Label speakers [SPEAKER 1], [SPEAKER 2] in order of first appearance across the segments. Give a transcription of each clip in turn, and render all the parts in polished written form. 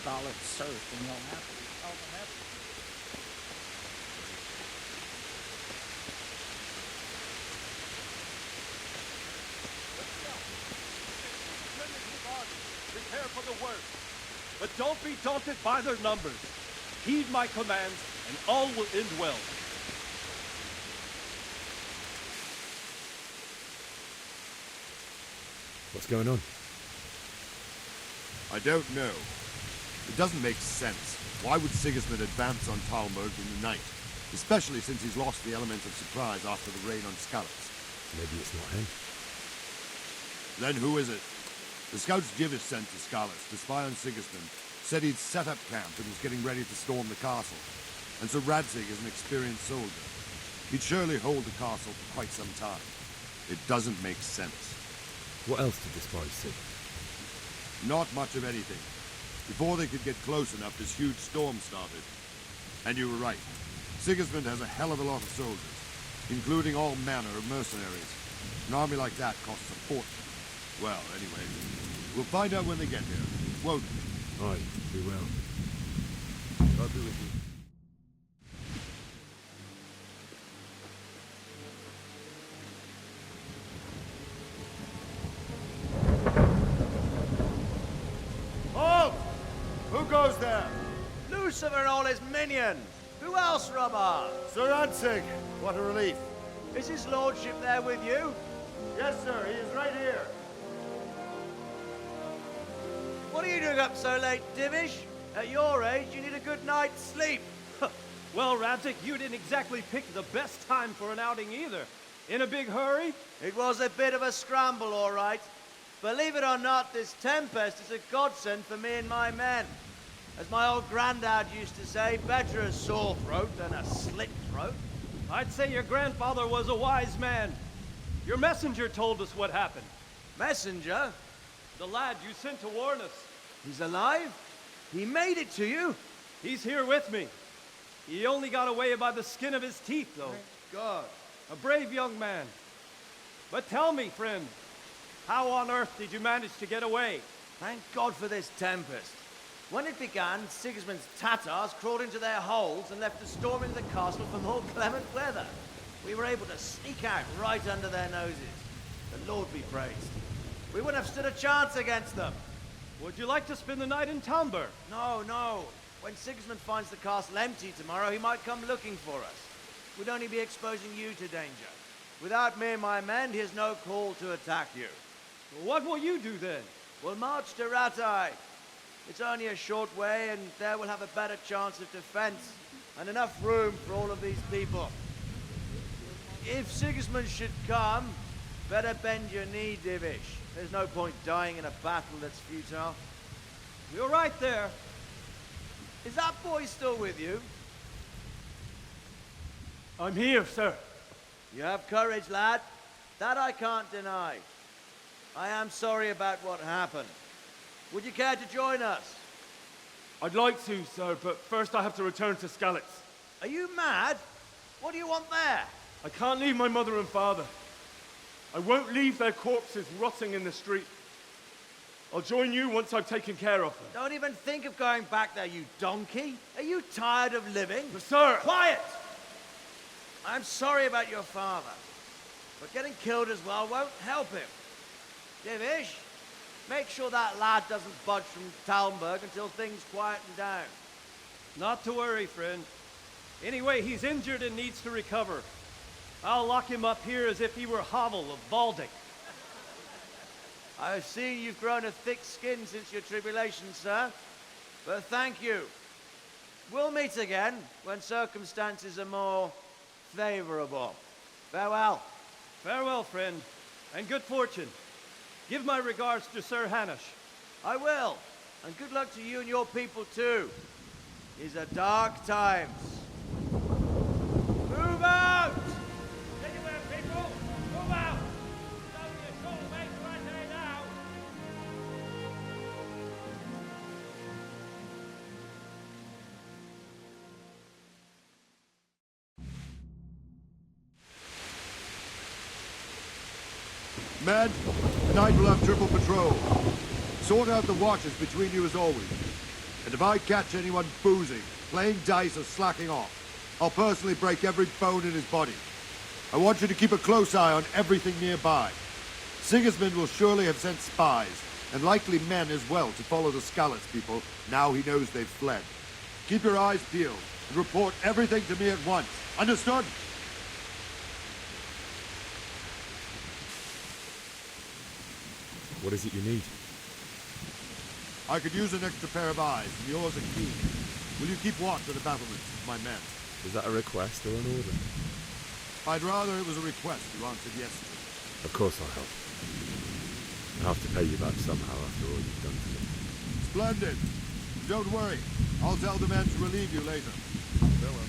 [SPEAKER 1] scarlet surf and you'll have to tell them everything.
[SPEAKER 2] Prepare for the worst. But don't be daunted by their numbers. Heed my commands, and all will end well.
[SPEAKER 3] What's going on?
[SPEAKER 4] I don't know. It doesn't make sense. Why would Sigismund advance on Talmberg in the night? Especially since he's lost the element of surprise after the raid on Skalitz.
[SPEAKER 3] Maybe it's not him.
[SPEAKER 4] Then who is it? The scouts Jivish sent to Skalitz to spy on Sigismund said he'd set up camp and was getting ready to storm the castle. And so Radzig is an experienced soldier. He'd surely hold the castle for quite some time. It doesn't make sense.
[SPEAKER 3] What else did the spies see?
[SPEAKER 4] Not much of anything. Before they could get close enough, this huge storm started. And you were right. Sigismund has a hell of a lot of soldiers, including all manner of mercenaries. An army like that costs a fortune. Well, anyway, we'll find out when they get here, won't we?
[SPEAKER 3] Aye, we will. I'll be with you.
[SPEAKER 4] Halt! Who goes there?
[SPEAKER 5] Lucifer and all his minions! Who else, Robert?
[SPEAKER 4] Sir Radzig! What a relief.
[SPEAKER 5] Is his lordship there with you?
[SPEAKER 4] Yes, sir, he is right here.
[SPEAKER 5] What are you doing up so late, Divish? At your age, you need a good night's sleep.
[SPEAKER 2] Well, Radzig, you didn't exactly pick the best time for an outing either. In a big hurry?
[SPEAKER 5] It was a bit of a scramble, all right. Believe it or not, this tempest is a godsend for me and my men. As my old granddad used to say, better a sore throat than a slit throat.
[SPEAKER 2] I'd say your grandfather was a wise man. Your messenger told us what happened.
[SPEAKER 5] Messenger?
[SPEAKER 2] The lad you sent to warn us.
[SPEAKER 5] He's alive? He made it to you?
[SPEAKER 2] He's here with me. He only got away by the skin of his teeth, though.
[SPEAKER 5] Thank God.
[SPEAKER 2] A brave young man. But tell me, friend, how on earth did you manage to get away?
[SPEAKER 5] Thank God for this tempest. When it began, Sigismund's Tatars crawled into their holes and left us storming the castle for more clement weather. We were able to sneak out right under their noses. The Lord be praised. We wouldn't have stood a chance against them.
[SPEAKER 2] Would you like to spend the night in Talmberg?
[SPEAKER 5] No, no. When Sigismund finds the castle empty tomorrow, he might come looking for us. We'd only be exposing you to danger. Without me and my men, he has no call to attack you.
[SPEAKER 2] What will you do then?
[SPEAKER 5] We'll march to Ratai. It's only a short way, and there we'll have a better chance of defense and enough room for all of these people. If Sigismund should come, better bend your knee, Divish. There's no point dying in a battle that's futile.
[SPEAKER 2] You're right there.
[SPEAKER 5] Is that boy still with you?
[SPEAKER 2] I'm here, sir.
[SPEAKER 5] You have courage, lad. That I can't deny. I am sorry about what happened. Would you care to join us?
[SPEAKER 2] I'd like to, sir, but first I have to return to Skalitz.
[SPEAKER 5] Are you mad? What do you want there?
[SPEAKER 2] I can't leave my mother and father. I won't leave their corpses rotting in the street. I'll join you once I've taken care of them.
[SPEAKER 5] Don't even think of going back there, you donkey. Are you tired of living?
[SPEAKER 2] But sir!
[SPEAKER 5] Quiet! I'm sorry about your father, but getting killed as well won't help him. Divish, make sure that lad doesn't budge from Talmberg until things quieten down.
[SPEAKER 2] Not to worry, friend. Anyway, he's injured and needs to recover. I'll lock him up here as if he were Havel of Baldic.
[SPEAKER 5] I've seen you've grown a thick skin since your tribulation, sir. But thank you. We'll meet again when circumstances are more favorable. Farewell.
[SPEAKER 2] Farewell, friend, and good fortune. Give my regards to Sir Hanush.
[SPEAKER 5] I will. And good luck to you and your people, too. These are dark times. Move out!
[SPEAKER 2] Anywhere, people! Move out! It's only a short way to Ratai now!
[SPEAKER 4] Men, tonight we'll have triple patrol. Sort out the watches between you as always. And if I catch anyone boozing, playing dice, or slacking off, I'll personally break every bone in his body. I want you to keep a close eye on everything nearby. Sigismund will surely have sent spies, and likely men as well, to follow the Skalitz people now he knows they've fled. Keep your eyes peeled, and report everything to me at once. Understood?
[SPEAKER 3] What is it you need?
[SPEAKER 4] I could use an extra pair of eyes, and yours are keen. Will you keep watch of the battlements with my men?
[SPEAKER 3] Is that a request or an order?
[SPEAKER 4] I'd rather it was a request you answered yes to.
[SPEAKER 3] Of course I'll help. I'll have to pay you back somehow after all you've done for me.
[SPEAKER 4] Splendid. Don't worry. I'll tell the men to relieve you later. Farewell.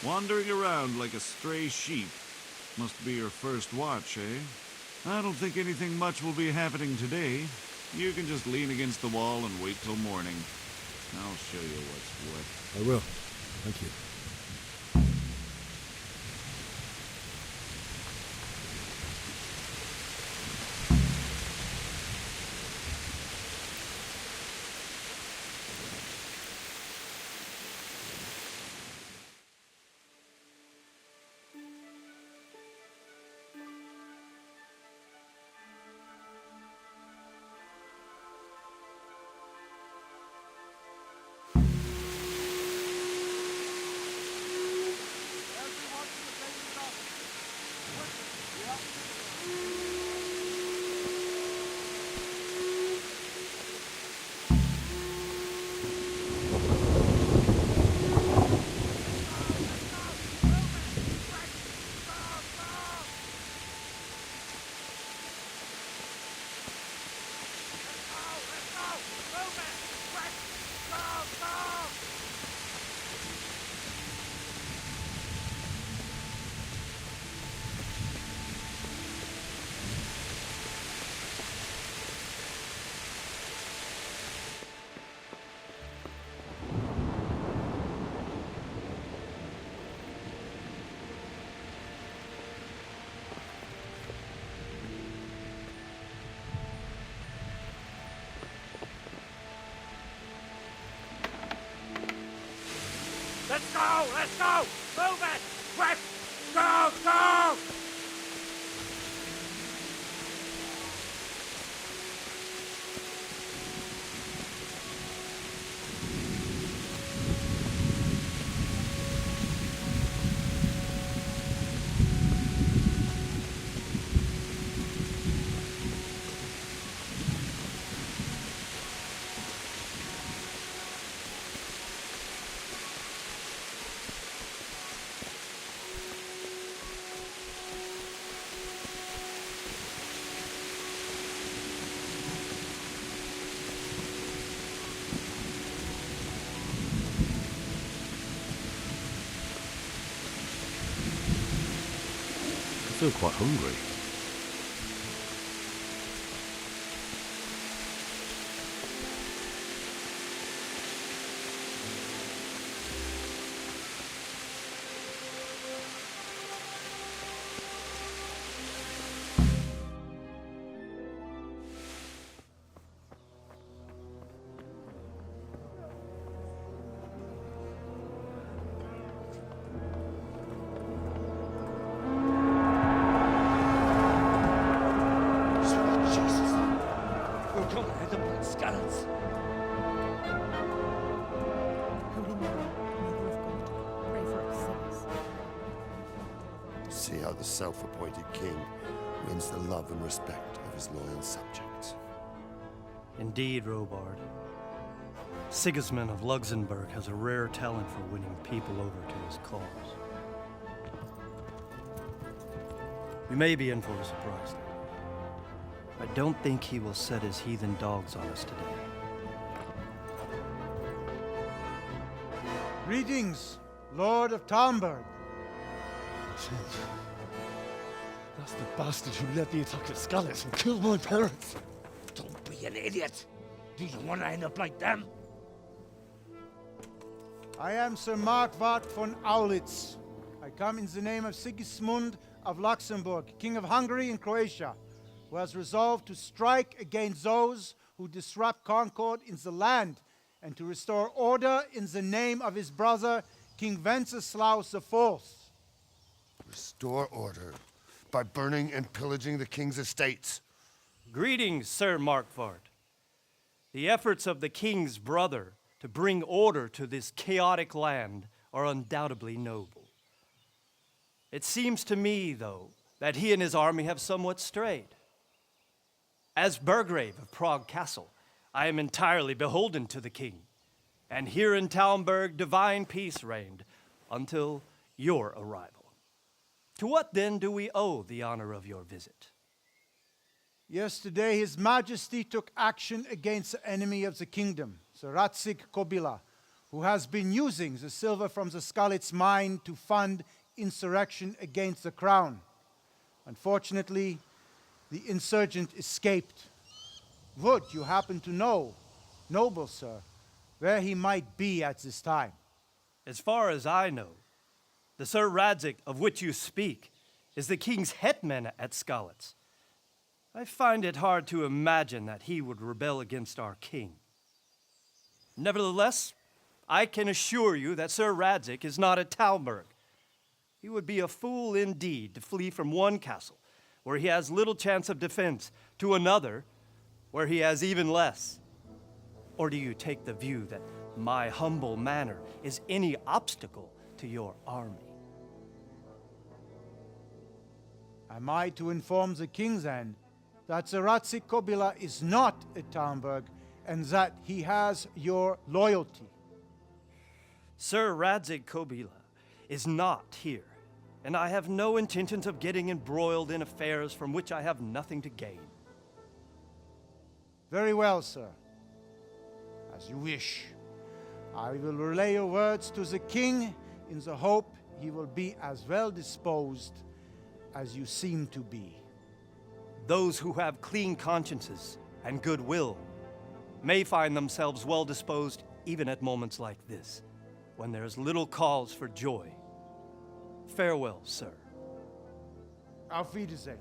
[SPEAKER 6] Wandering around like a stray sheep. Must be your first watch, eh? I don't think anything much will be happening today. You can just lean against the wall and wait till morning. I'll show you what's what.
[SPEAKER 3] I will. Thank you.
[SPEAKER 2] Let's go! Let's go! Move it! Quick! Go! Go!
[SPEAKER 3] I feel quite hungry.
[SPEAKER 1] Come head up like scallops.
[SPEAKER 7] Holy Mary, Mother of God, pray for us sinners.
[SPEAKER 8] See how the self-appointed king wins the love and respect of his loyal subjects.
[SPEAKER 2] Indeed, Robard. Sigismund of Luxembourg has a rare talent for winning people over to his cause. We may be in for a surprise, though. I don't think he will set his heathen dogs on us today.
[SPEAKER 9] Greetings, Lord of Talmberg.
[SPEAKER 1] That's the bastard who led the attack at Scallops and killed my parents. Don't be an idiot. Do you want to end up like them?
[SPEAKER 9] I am Sir Markwart von Aulitz. I come in the name of Sigismund of Luxembourg, King of Hungary and Croatia, who has resolved to strike against those who disrupt concord in the land and to restore order in the name of his brother, King Wenceslaus IV.
[SPEAKER 8] Restore order by burning and pillaging the king's estates.
[SPEAKER 2] Greetings, Sir Markwart. The efforts of the king's brother to bring order to this chaotic land are undoubtedly noble. It seems to me, though, that he and his army have somewhat strayed. As Burgrave of Prague Castle, I am entirely beholden to the king, and here in Talmberg divine peace reigned until your arrival. To what then do we owe the honor of your visit?
[SPEAKER 9] Yesterday, His Majesty took action against the enemy of the kingdom, Sir Radzig Kobyla, who has been using the silver from the Skalitz mine to fund insurrection against the crown. Unfortunately, the insurgent escaped. Would you happen to know, noble sir, where he might be at this time?
[SPEAKER 2] As far as I know, the Sir Radzig of which you speak is the king's hetman at Skalitz. I find it hard to imagine that he would rebel against our king. Nevertheless, I can assure you that Sir Radzig is not at Talmberg. He would be a fool indeed to flee from one castle, where he has little chance of defense, to another, where he has even less. Or do you take the view that my humble manner is any obstacle to your army?
[SPEAKER 9] Am I to inform the king then that Sir Radzig Kobyla is not at Talmberg and that he has your loyalty?
[SPEAKER 2] Sir Radzig Kobyla is not here, and I have no intentions of getting embroiled in affairs from which I have nothing to gain.
[SPEAKER 9] Very well, sir. As you wish. I will relay your words to the king in the hope he will be as well disposed as you seem to be.
[SPEAKER 2] Those who have clean consciences and goodwill may find themselves well disposed even at moments like this, when there is little cause for joy. Farewell, sir.
[SPEAKER 9] Auf Wiedersehen.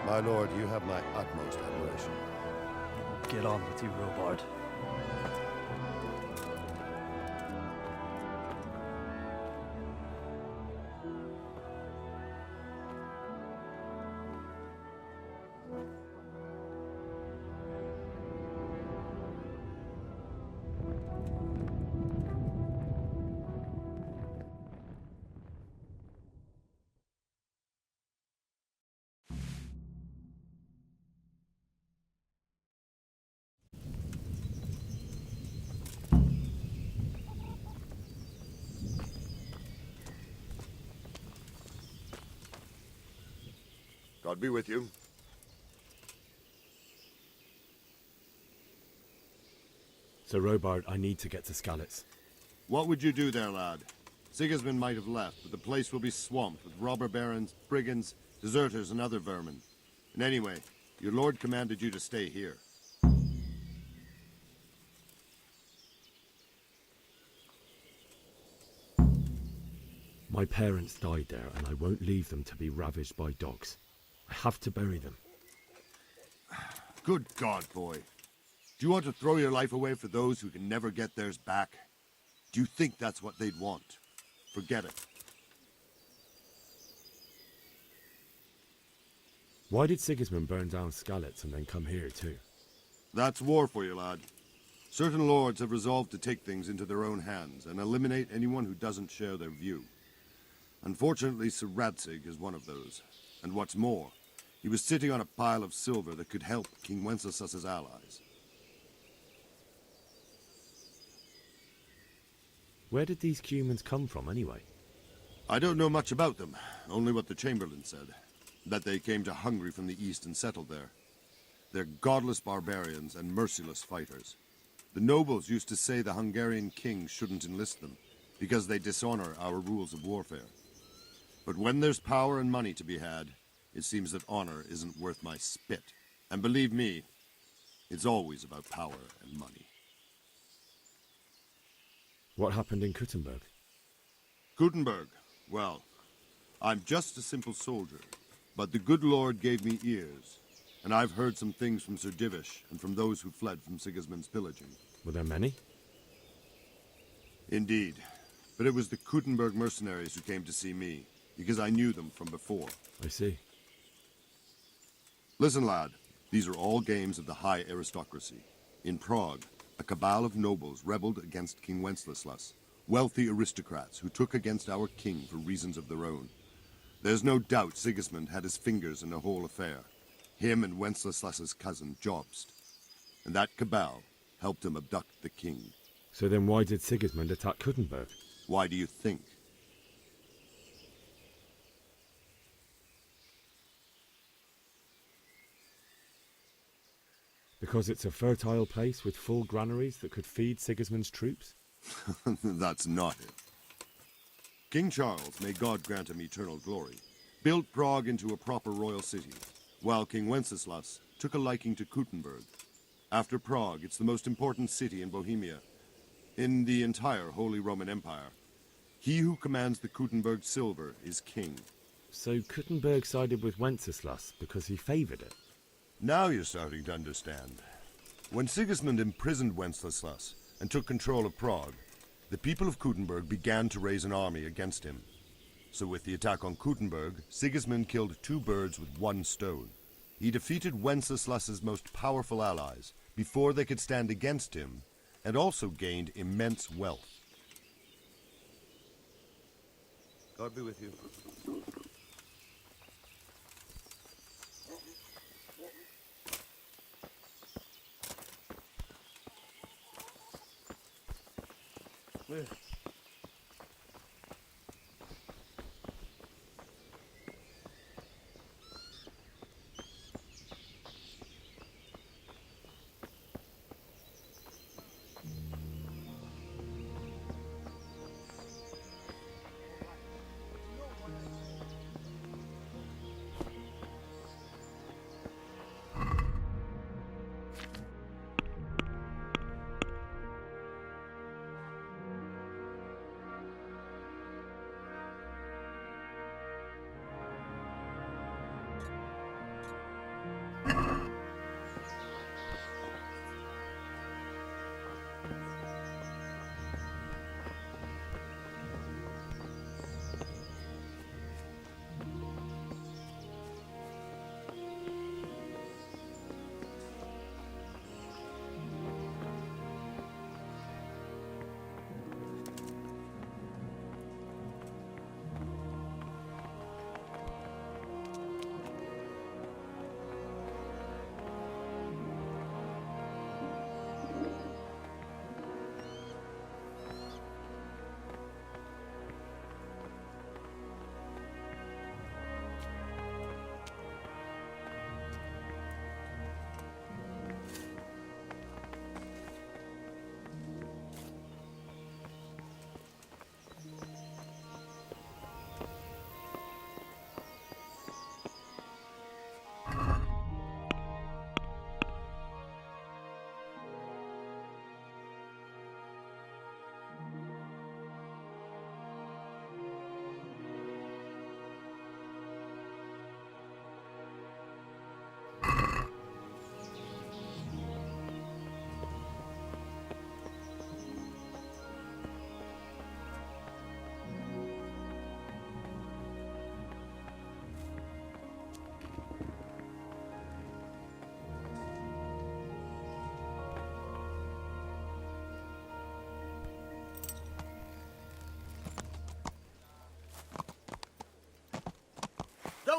[SPEAKER 8] My lord, you have my utmost admiration.
[SPEAKER 2] Get on with you, Robard.
[SPEAKER 8] God be with you.
[SPEAKER 3] So, Robard, I need to get to Skalitz.
[SPEAKER 4] What would you do there, lad? Sigismund might have left, but the place will be swamped with robber barons, brigands, deserters, and other vermin. And anyway, your lord commanded you to stay here.
[SPEAKER 3] My parents died there, and I won't leave them to be ravaged by dogs. I have to bury them.
[SPEAKER 4] Good God, boy. Do you want to throw your life away for those who can never get theirs back? Do you think that's what they'd want? Forget it.
[SPEAKER 3] Why did Sigismund burn down Skalitz and then come here too?
[SPEAKER 4] That's war for you, lad. Certain lords have resolved to take things into their own hands and eliminate anyone who doesn't share their view. Unfortunately, Sir Radzig is one of those. And what's more, he was sitting on a pile of silver that could help King Wenceslas's allies.
[SPEAKER 3] Where did these humans come from anyway?
[SPEAKER 4] I don't know much about them, only what the Chamberlain said. That they came to Hungary from the east and settled there. They're godless barbarians and merciless fighters. The nobles used to say the Hungarian king shouldn't enlist them, because they dishonor our rules of warfare. But when there's power and money to be had, it seems that honor isn't worth my spit. And believe me, it's always about power and money.
[SPEAKER 3] What happened in Kuttenberg?
[SPEAKER 4] Gutenberg, well, I'm just a simple soldier, but the good Lord gave me ears, and I've heard some things from Sir Divish and from those who fled from Sigismund's pillaging.
[SPEAKER 3] Were there many?
[SPEAKER 4] Indeed, but it was the Kuttenberg mercenaries who came to see me, because I knew them from before.
[SPEAKER 3] I see.
[SPEAKER 4] Listen, lad, these are all games of the high aristocracy. In Prague, a cabal of nobles rebelled against King Wenceslas, wealthy aristocrats who took against our king for reasons of their own. There's no doubt Sigismund had his fingers in the whole affair. Him and Wenceslas's cousin, Jobst. And that cabal helped him abduct the king.
[SPEAKER 3] So then why did Sigismund attack Kuttenberg?
[SPEAKER 4] Why do you think?
[SPEAKER 3] Because it's a fertile place with full granaries that could feed Sigismund's troops?
[SPEAKER 4] That's not it. King Charles, may God grant him eternal glory, built Prague into a proper royal city, while King Wenceslas took a liking to Kuttenberg. After Prague, it's the most important city in Bohemia, in the entire Holy Roman Empire. He who commands the Kuttenberg silver is king.
[SPEAKER 3] So Kuttenberg sided with Wenceslas because he favoured it?
[SPEAKER 4] Now you're starting to understand. When Sigismund imprisoned Wenceslas and took control of Prague, the people of Kuttenberg began to raise an army against him. So with the attack on Kuttenberg, Sigismund killed two birds with one stone. He defeated Wenceslas's most powerful allies before they could stand against him, and also gained immense wealth. God be with you.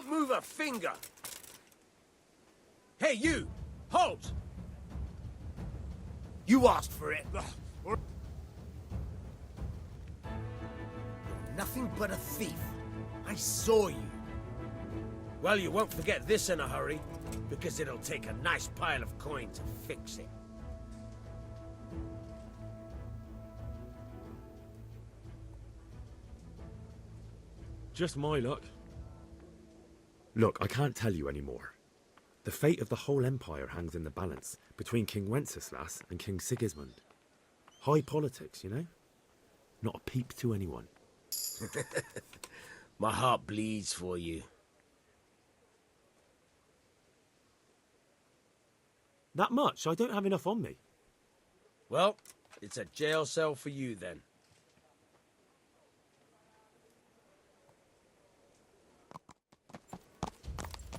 [SPEAKER 10] Don't move a finger! Hey, you! Halt! You asked for it. You're nothing but a thief. I saw you. Well, you won't forget this in a hurry, because it'll take a nice pile of coin to fix it.
[SPEAKER 3] Just my luck. Look, I can't tell you anymore. The fate of the whole empire hangs in the balance between King Wenceslas and King Sigismund. High politics, you know? Not a peep to anyone.
[SPEAKER 10] My heart bleeds for you.
[SPEAKER 3] That much? I don't have enough on me.
[SPEAKER 10] Well, it's a jail cell for you then.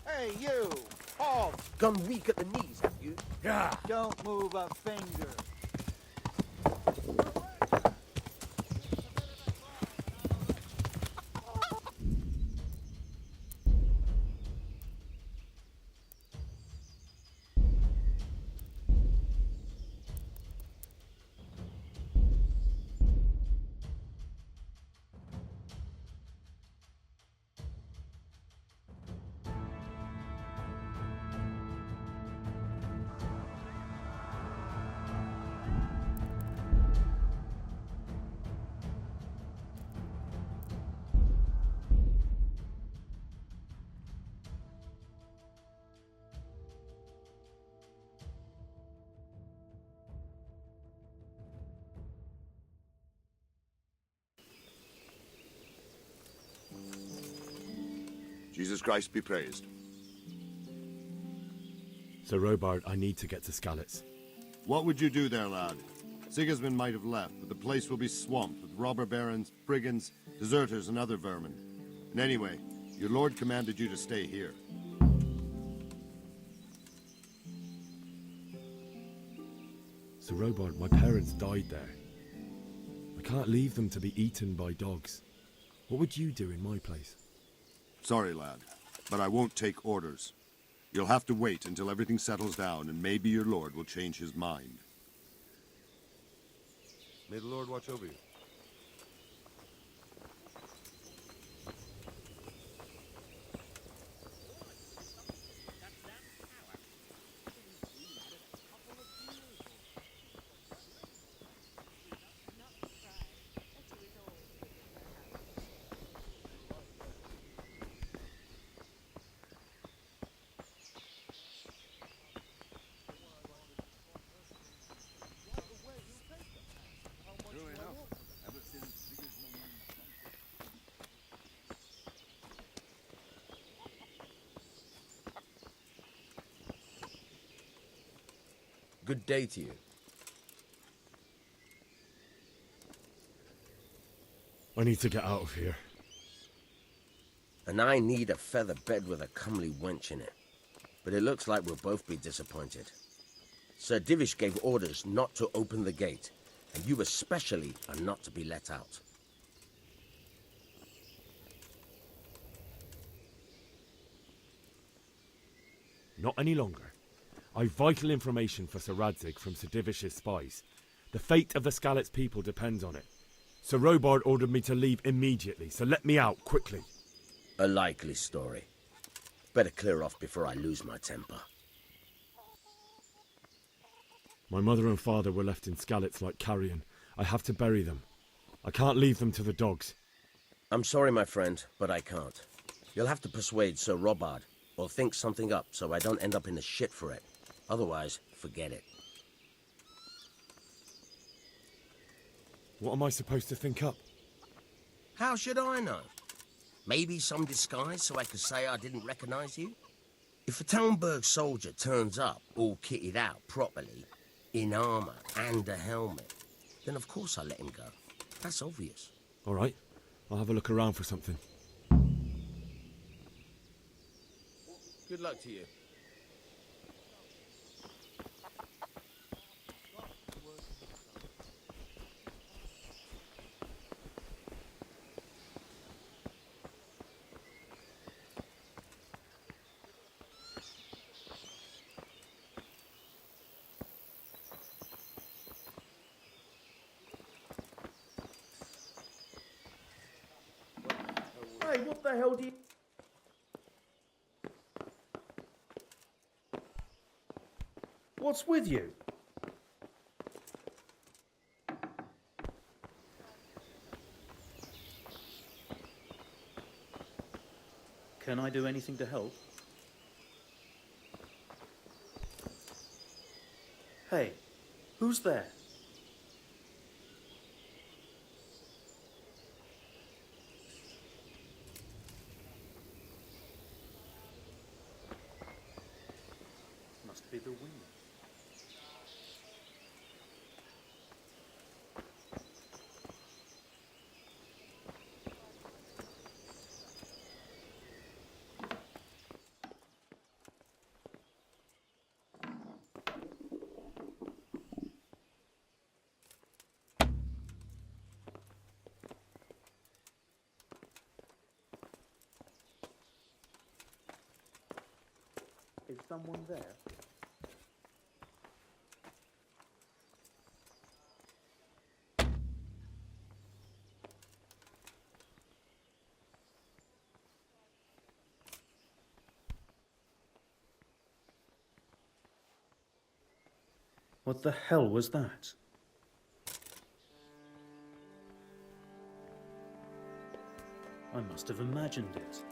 [SPEAKER 9] Hey, you! Halt!
[SPEAKER 10] Gone weak at the knees, have you?
[SPEAKER 9] Yeah. Don't move a finger.
[SPEAKER 4] Jesus Christ be praised.
[SPEAKER 3] Sir Robard, I need to get to Skalitz.
[SPEAKER 4] What would you do there, lad? Sigismund might have left, but the place will be swamped with robber barons, brigands, deserters, and other vermin. And anyway, your lord commanded you to stay here.
[SPEAKER 3] Sir Robard, my parents died there. I can't leave them to be eaten by dogs. What would you do in my place?
[SPEAKER 4] Sorry, lad, but I won't take orders. You'll have to wait until everything settles down, and maybe your lord will change his mind. May the Lord watch over you.
[SPEAKER 10] Good day to you.
[SPEAKER 3] I need to get out of here.
[SPEAKER 10] And I need a feather bed with a comely wench in it. But it looks like we'll both be disappointed. Sir Divish gave orders not to open the gate, and you especially are not to be let out.
[SPEAKER 3] Not any longer. I've vital information for Sir Radzig from Sir Divish's spies. The fate of the Skalitz people depends on it. Sir Robard ordered me to leave immediately, so let me out, quickly.
[SPEAKER 10] A likely story. Better clear off before I lose my temper.
[SPEAKER 3] My mother and father were left in Skalitz like carrion. I have to bury them. I can't leave them to the dogs.
[SPEAKER 10] I'm sorry, my friend, but I can't. You'll have to persuade Sir Robard, or think something up so I don't end up in the shit for it. Otherwise, forget it.
[SPEAKER 3] What am I supposed to think up?
[SPEAKER 10] How should I know? Maybe some disguise so I could say I didn't recognize you? If a Talmberg soldier turns up, all kitted out properly, in armor and a helmet, then of course I let him go. That's obvious.
[SPEAKER 3] All right, I'll have a look around for something.
[SPEAKER 10] Good luck to you.
[SPEAKER 11] the hell do you... What's with you? Can I do anything to help? Hey, who's there? Must be the wind. Is someone there? What the hell was that? I must have imagined it.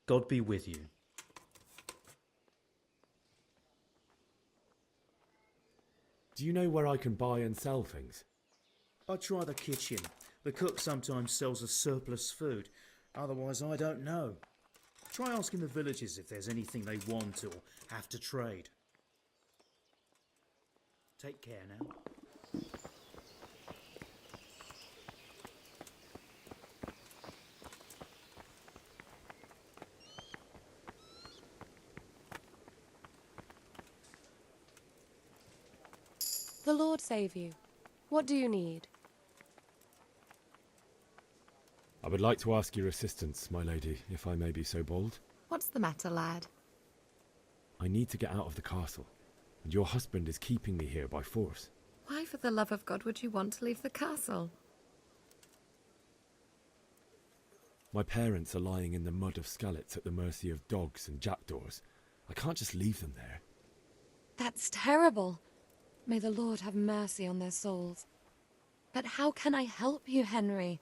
[SPEAKER 11] God be with you.
[SPEAKER 3] Do you know where I can buy and sell things?
[SPEAKER 11] I try the kitchen. The cook sometimes sells us surplus food. Otherwise, I don't know. Try asking the villagers if there's anything they want or have to trade. Take care now.
[SPEAKER 12] The Lord save you. What do you need?
[SPEAKER 3] I would like to ask your assistance, my lady, if I may be so bold.
[SPEAKER 12] What's the matter, lad?
[SPEAKER 3] I need to get out of the castle, and your husband is keeping me here by force.
[SPEAKER 12] Why, for the love of God, would you want to leave the castle?
[SPEAKER 3] My parents are lying in the mud of Skalitz at the mercy of dogs and jackdaws. I can't just leave them there.
[SPEAKER 12] That's terrible. May the Lord have mercy on their souls. But how can I help you, Henry?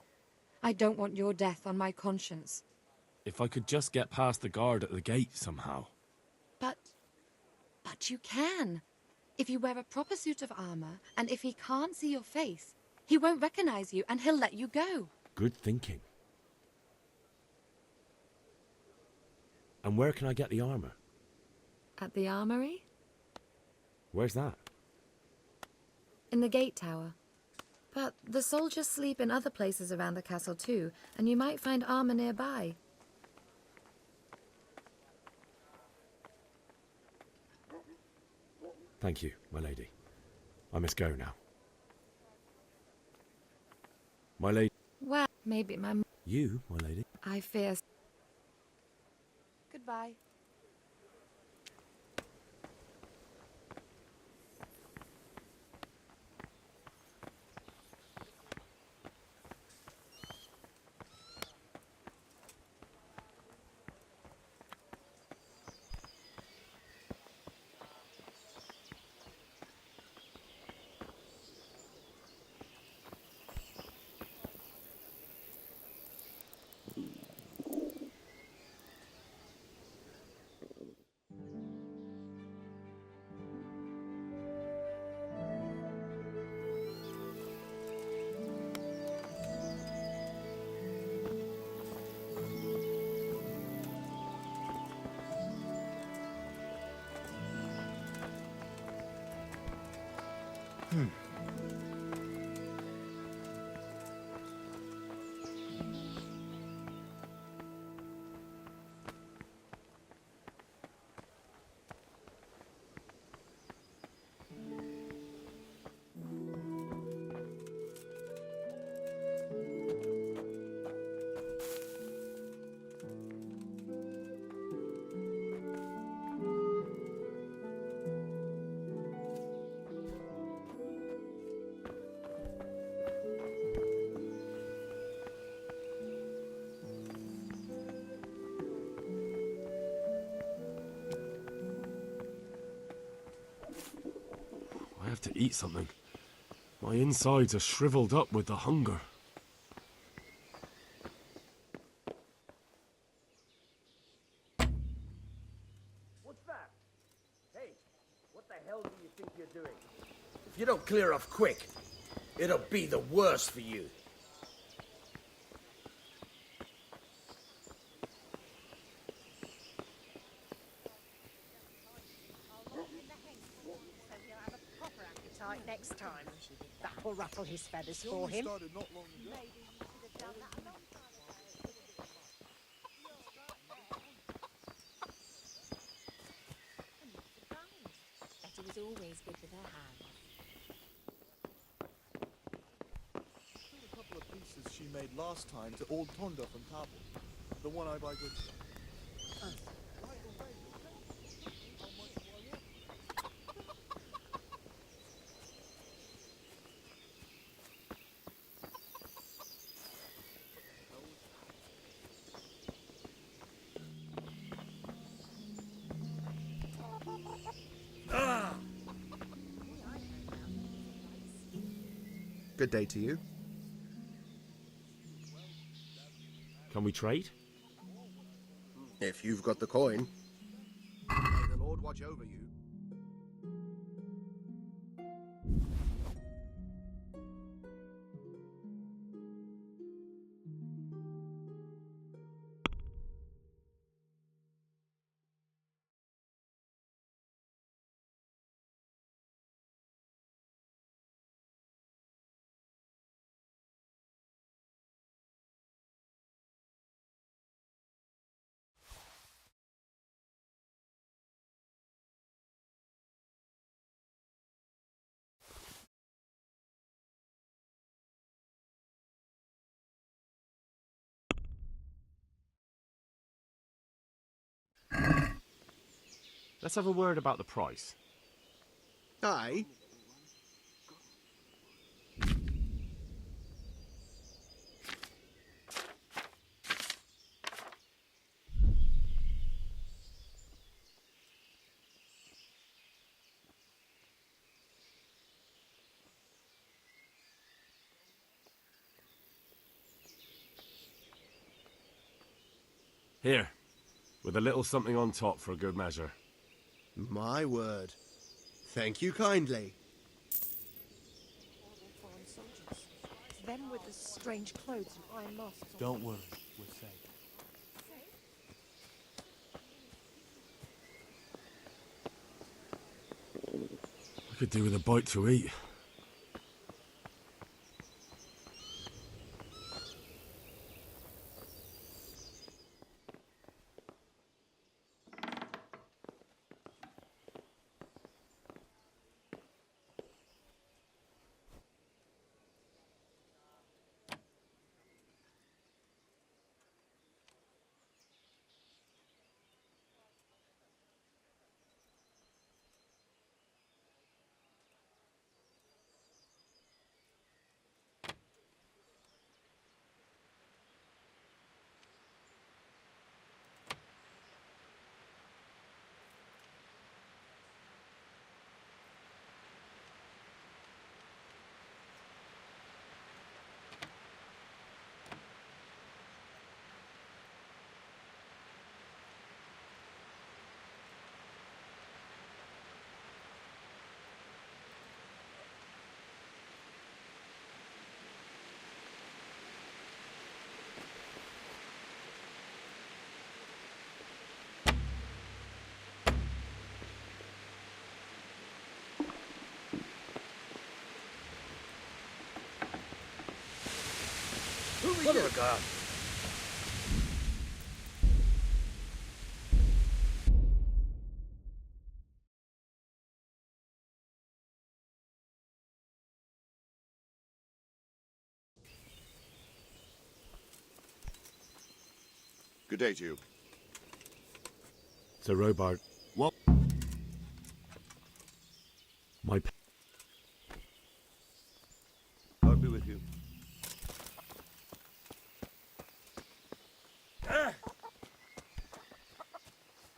[SPEAKER 12] I don't want your death on my conscience.
[SPEAKER 3] If I could just get past the guard at the gate somehow.
[SPEAKER 12] But you can. If you wear a proper suit of armor, and if he can't see your face, he won't recognize you and he'll let you go.
[SPEAKER 3] Good thinking. And where can I get the armor?
[SPEAKER 12] At the armory?
[SPEAKER 3] Where's that?
[SPEAKER 12] In the gate tower. But the soldiers sleep in other places around the castle too, and you might find armor nearby.
[SPEAKER 3] Thank you, my lady. I must go now. My lady.
[SPEAKER 12] Well, maybe my...
[SPEAKER 3] You, my lady.
[SPEAKER 12] I fear... Goodbye.
[SPEAKER 3] I have to eat something. My insides are shriveled up with the hunger.
[SPEAKER 5] What's that? Hey, what the hell do you think you're doing? If you don't clear off quick, it'll be the worse for you.
[SPEAKER 7] Next time, that will ruffle his feathers for him.
[SPEAKER 13] Betty was always good with her hands.
[SPEAKER 14] A couple of pieces she made last time to old Tondo from Tabo, the one I buy goods from.
[SPEAKER 15] Good day to you.
[SPEAKER 3] Can we trade?
[SPEAKER 15] If you've got the coin. May the Lord watch over you.
[SPEAKER 3] Let's have a word about the price.
[SPEAKER 15] Aye.
[SPEAKER 3] Here, with a little something on top for good measure.
[SPEAKER 15] My word. Thank you kindly.
[SPEAKER 13] Horrible foreign soldiers. Them with the strange clothes and iron masks on.
[SPEAKER 2] Don't worry, we're safe.
[SPEAKER 3] I could do with a bite to eat.
[SPEAKER 15] What a regard.
[SPEAKER 4] Good day to you.
[SPEAKER 3] Sir Robart.
[SPEAKER 4] What?
[SPEAKER 3] My...
[SPEAKER 4] God be with you.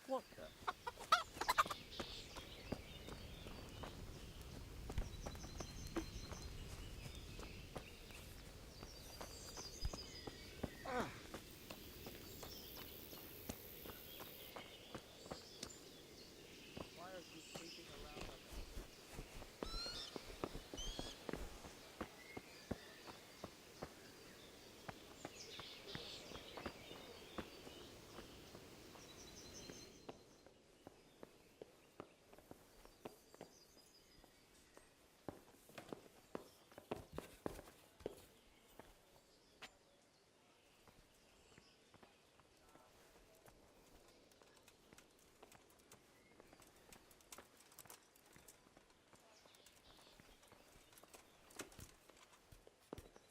[SPEAKER 10] What the?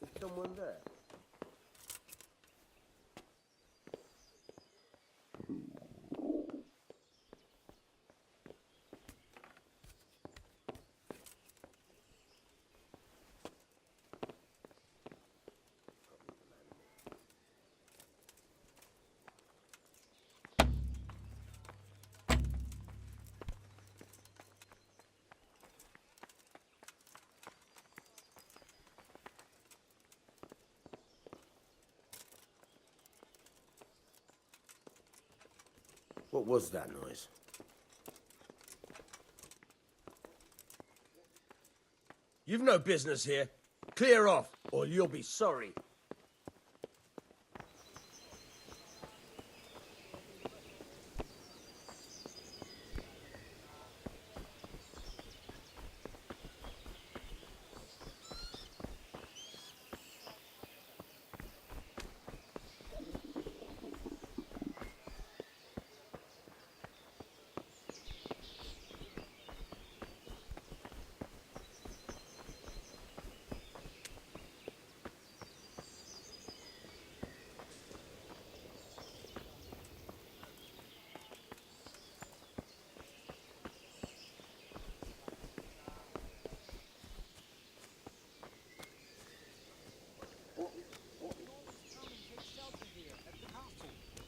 [SPEAKER 10] Is someone there? What was that noise? You've no business here. Clear off, or you'll be sorry.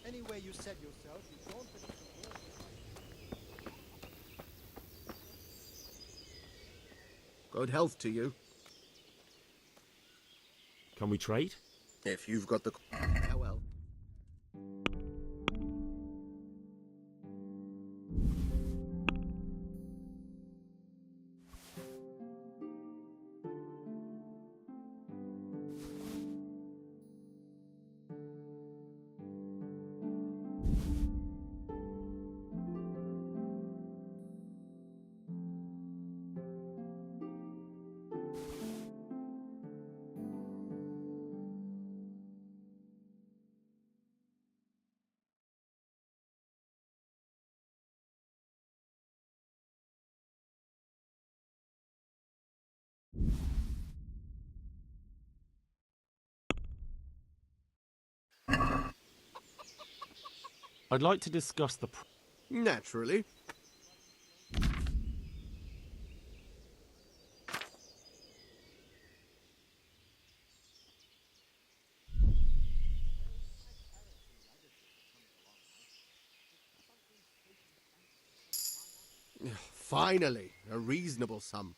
[SPEAKER 9] Anywhere you set yourself, you don't finish the work.
[SPEAKER 15] Good health to you.
[SPEAKER 3] Can we trade?
[SPEAKER 15] If you've got the... Yeah, well.
[SPEAKER 3] I'd like to discuss the...
[SPEAKER 15] Naturally. Finally, a reasonable sum.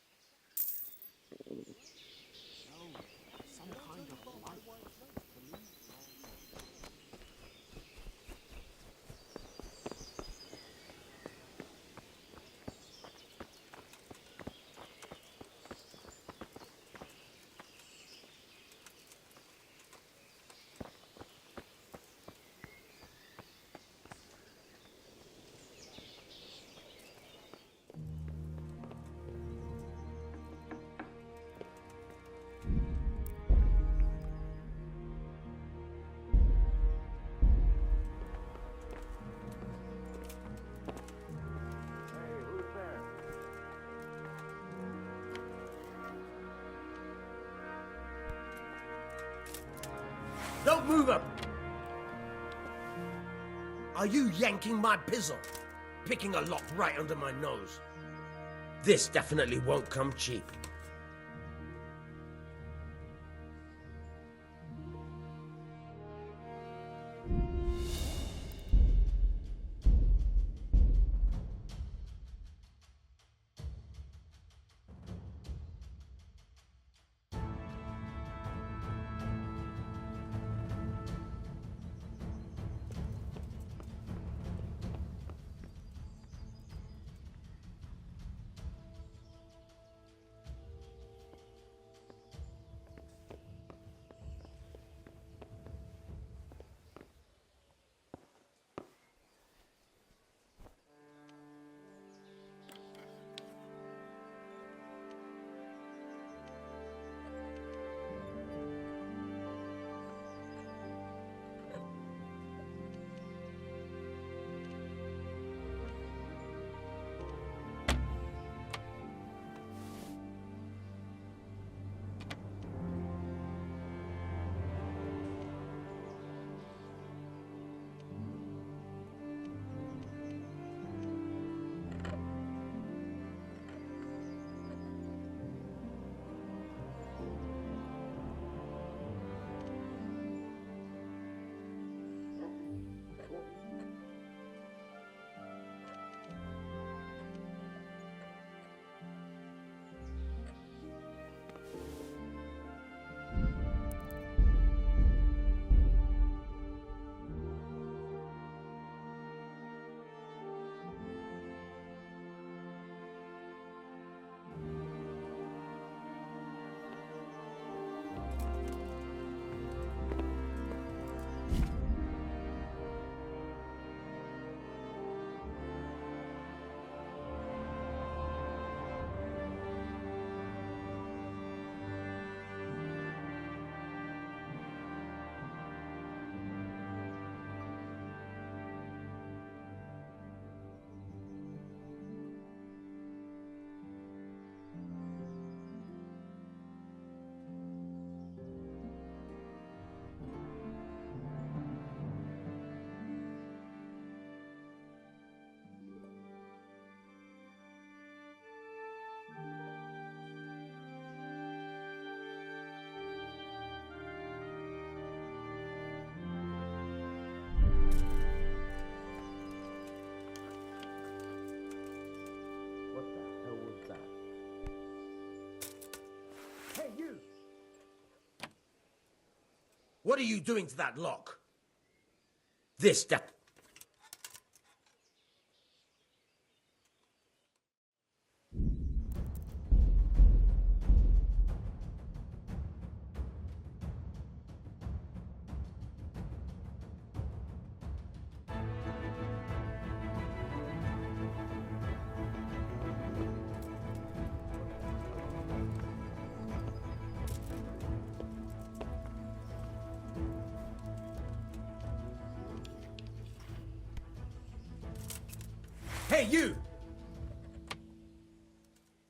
[SPEAKER 10] Don't move up! Are you yanking my pizzle? Picking a lock right under my nose. This definitely won't come cheap. What are you doing to that lock? This Hey, you!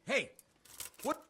[SPEAKER 10] Hey! What?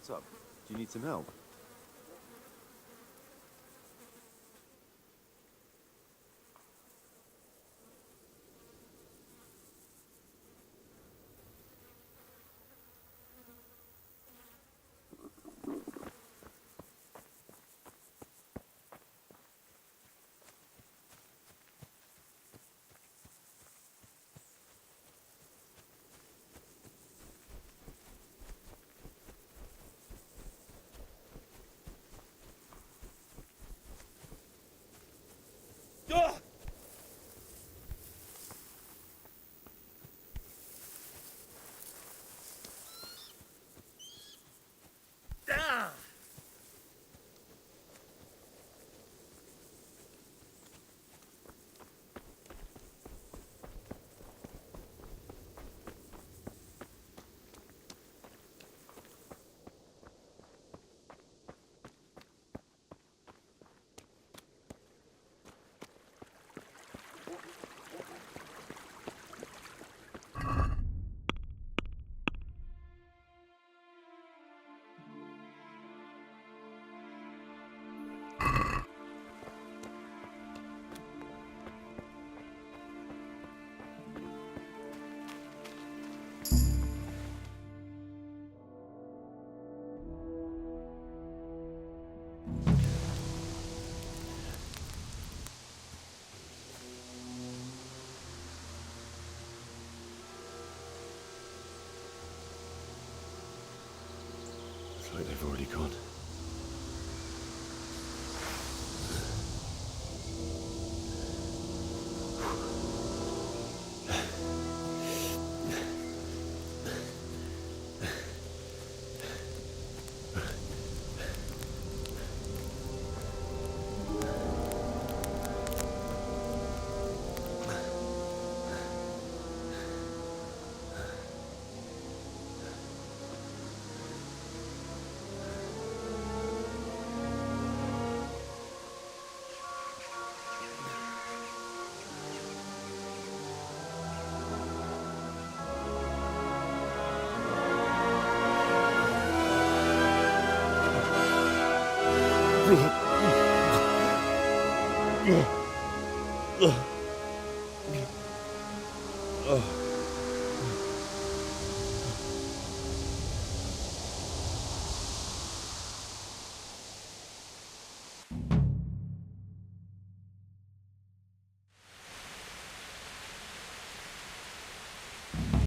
[SPEAKER 16] What's up? Do you need some help?
[SPEAKER 3] It's like they've already gone.
[SPEAKER 1] Ugh.